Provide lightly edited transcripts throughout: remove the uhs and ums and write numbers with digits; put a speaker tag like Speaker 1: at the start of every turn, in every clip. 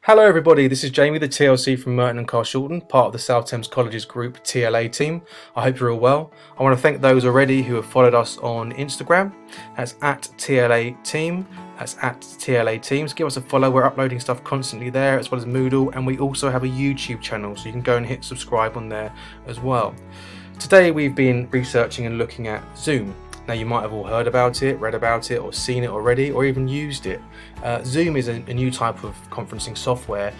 Speaker 1: Hello everybody, this is Jamie, the TLC from Merton and Carshalton, part of the South Thames Colleges Group TLA team. I hope you're all well. I want to thank those already who have followed us on Instagram. That's at TLA team. That's at TLA teams. Give us a follow. We're uploading stuff constantly there, as well as Moodle, and we also have a YouTube channel, so you can go and hit subscribe on there as well. Today we've been researching and looking at Zoom. Now you might have all heard about it, read about it, or seen it already, or even used it. Zoom is a new type of conferencing software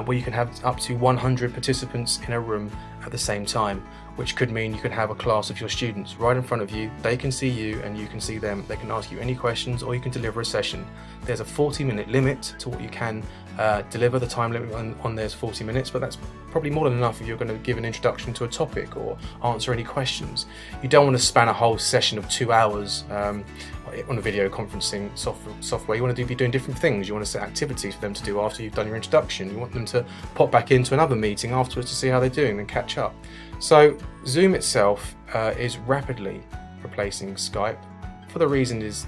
Speaker 1: where you can have up to 100 participants in a room at the same time, which could mean you could have a class of your students right in front of you. They can see you and you can see them. They can ask you any questions, or you can deliver a session. There's a 40-minute limit to what you can deliver. The time limit on there's 40 minutes, but that's probably more than enough if you're going to give an introduction to a topic or answer any questions. You don't want to span a whole session of 2 hours on a video conferencing software. You want to be doing different things. You want to set activities for them to do after you've done your introduction. You want them to pop back into another meeting afterwards to see how they're doing and catch up. So Zoom itself is rapidly replacing Skype. For the reason is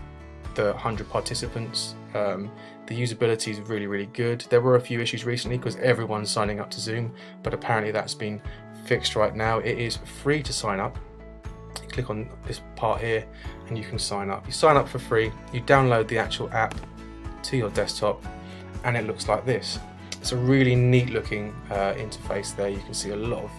Speaker 1: the 100 participants. The usability is really good. There were a few issues recently because everyone's signing up to Zoom, but apparently that's been fixed right now. It is free to sign up. You click on this part here and you can sign up. You sign up for free, you download the actual app to your desktop, and it looks like this. It's a really neat looking interface there. You can see a lot of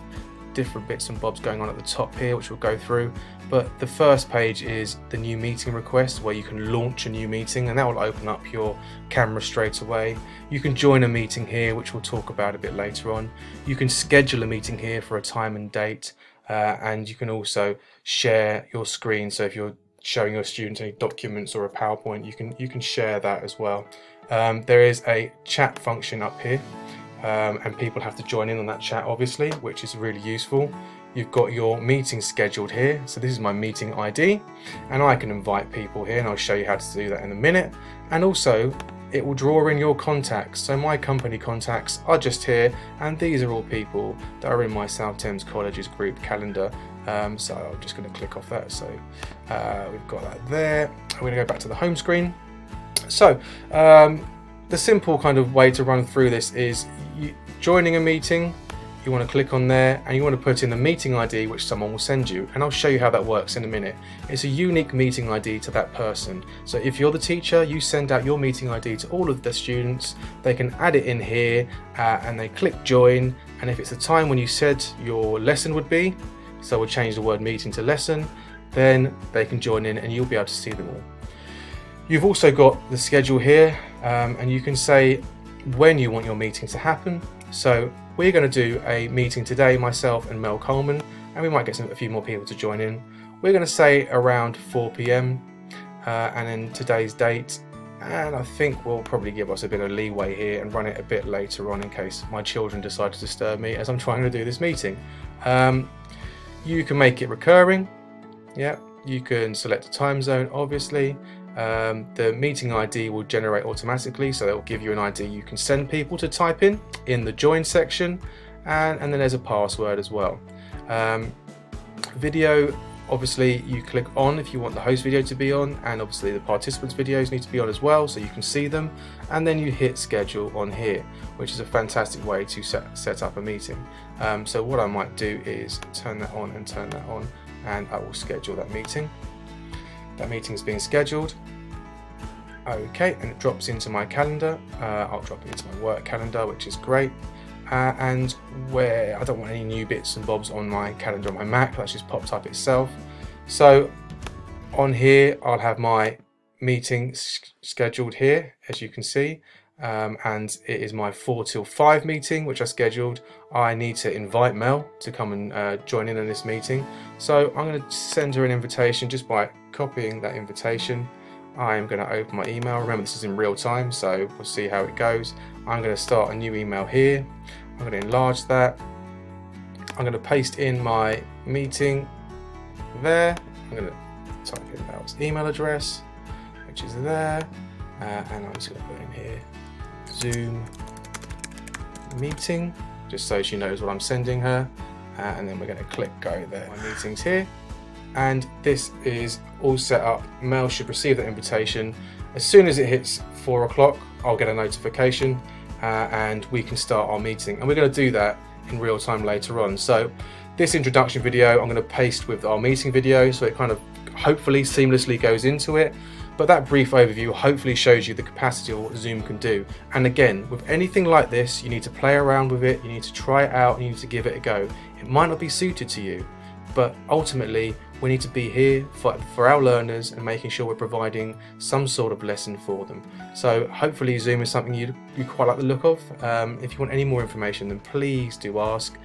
Speaker 1: different bits and bobs going on at the top here, which we'll go through. But the first page is the new meeting request, where you can launch a new meeting, and that will open up your camera straight away. You can join a meeting here, which we'll talk about a bit later on. You can schedule a meeting here for a time and date, and you can also share your screen. So if you're showing your students any documents or a PowerPoint, you can share that as well. There is a chat function up here. And people have to join in on that chat, obviously, which is really useful. You've got your meeting scheduled here, so this is my meeting ID, and I can invite people here, and I'll show you how to do that in a minute. And also it will draw in your contacts, so my company contacts are just here, and these are all people that are in my South Thames Colleges Group calendar. So I'm just going to click off that. So we've got that there. I'm going to go back to the home screen. So the simple kind of way to run through this is joining a meeting. You want to click on there and you want to put in the meeting ID which someone will send you, and I'll show you how that works in a minute. It's a unique meeting ID to that person. So if you're the teacher, you send out your meeting ID to all of the students. They can add it in here and they click join, and if it's the time when you said your lesson would be, so we'll change the word meeting to lesson, then they can join in and you'll be able to see them all. You've also got the schedule here, and you can say when you want your meeting to happen. So we're going to do a meeting today, myself and Mel Coleman, and we might get a few more people to join in. We're going to say around 4 PM and then today's date, and I think we'll probably give us a bit of leeway here and run it a bit later on in case my children decide to disturb me as I'm trying to do this meeting. You can make it recurring. Yeah, you can select a time zone, obviously. The meeting ID will generate automatically, so it will give you an ID you can send people to type in the join section, and then there's a password as well. Video, obviously you click on if you want the host video to be on, and obviously the participants videos need to be on as well so you can see them, and then you hit schedule on here, which is a fantastic way to set up a meeting. So what I might do is turn that on and turn that on, and I will schedule that meeting. That meeting is being scheduled. Okay, and it drops into my calendar. I'll drop it into my work calendar, which is great. And where I don't want any new bits and bobs on my calendar on my Mac, that's just popped up itself. So on here, I'll have my meeting scheduled here, as you can see. And it is my 4 till 5 meeting, which I scheduled. I need to invite Mel to come and join in on this meeting. So I'm going to send her an invitation just by copying that invitation. I'm going to open my email. Remember, this is in real time, so we'll see how it goes. I'm going to start a new email here. I'm going to enlarge that. I'm going to paste in my meeting there. I'm going to type in Mel's email address, which is there, and I'm just going to put in here Zoom meeting, just so she knows what I'm sending her, and then we're going to click go there. My meeting's here, and this is all set up. Mel should receive that invitation. As soon as it hits 4 o'clock, I'll get a notification. and we can start our meeting. And we're going to do that in real time later on. So this introduction video I'm going to paste with our meeting video, so it kind of hopefully seamlessly goes into it. But that brief overview hopefully shows you the capacity of what Zoom can do. And again, with anything like this, you need to play around with it, you need to try it out, and you need to give it a go. It might not be suited to you, but ultimately we need to be here for our learners and making sure we're providing some sort of lesson for them. So hopefully Zoom is something you quite like the look of. If you want any more information, then please do ask.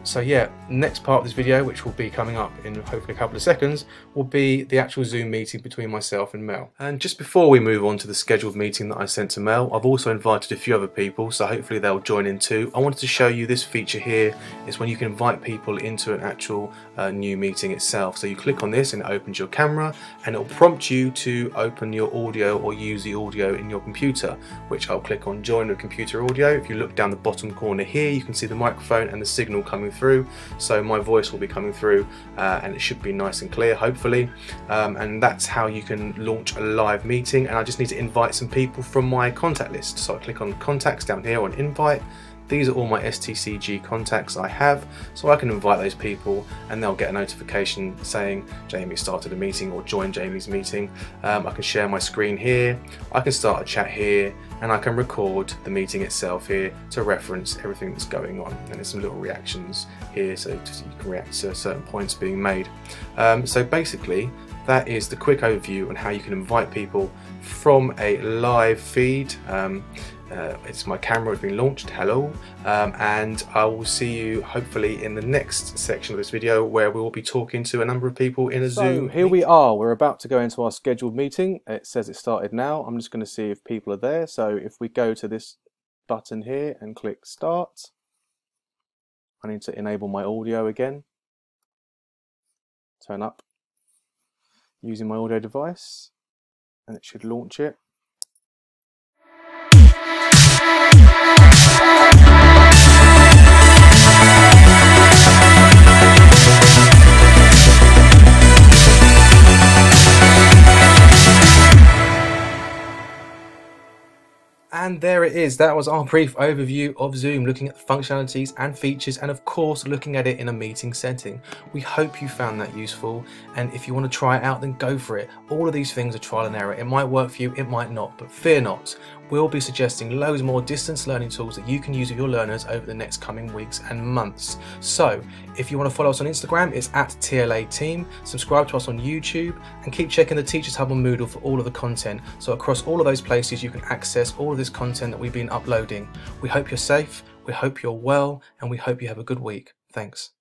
Speaker 1: So yeah, next part of this video, which will be coming up in hopefully a couple of seconds, will be the actual Zoom meeting between myself and Mel. And just before we move on to the scheduled meeting that I sent to Mel, I've also invited a few other people, so hopefully they'll join in too. I wanted to show you this feature here. Is when you can invite people into an actual new meeting itself. So you click on this and it opens your camera, and it will prompt you to open your audio or use the audio in your computer, which I'll click on join with computer audio. If you look down the bottom corner here, you can see the microphone and the signal coming through, so my voice will be coming through, and it should be nice and clear hopefully, and that's how you can launch a live meeting. And I just need to invite some people from my contact list, so I click on contacts down here on invite. These are all my STCG contacts I have, so I can invite those people and they'll get a notification saying Jamie started a meeting or joined Jamie's meeting. I can share my screen here, I can start a chat here, and I can record the meeting itself here to reference everything that's going on. And there's some little reactions here, so you can react to certain points being made. So basically, that is the quick overview on how you can invite people from a live feed. It's my camera has been launched, hello, and I will see you hopefully in the next section of this video, where we will be talking to a number of people in a Zoom. Here we are, we're about to go into our scheduled meeting. It says it started now. I'm just going to see if people are there. So if we go to this button here and click start, I need to enable my audio again, turn up using my audio device, and it should launch it. And there it is. That was our brief overview of Zoom, looking at the functionalities and features, and of course looking at it in a meeting setting. We hope you found that useful, and if you want to try it out, then go for it. All of these things are trial and error. It might work for you, it might not, but fear not. We'll be suggesting loads more distance learning tools that you can use with your learners over the next coming weeks and months. So if you want to follow us on Instagram, it's @TLA Team. Subscribe to us on YouTube, and keep checking the Teachers Hub on Moodle for all of the content. So across all of those places, you can access all of this content that we've been uploading. We hope you're safe, we hope you're well, and we hope you have a good week. Thanks.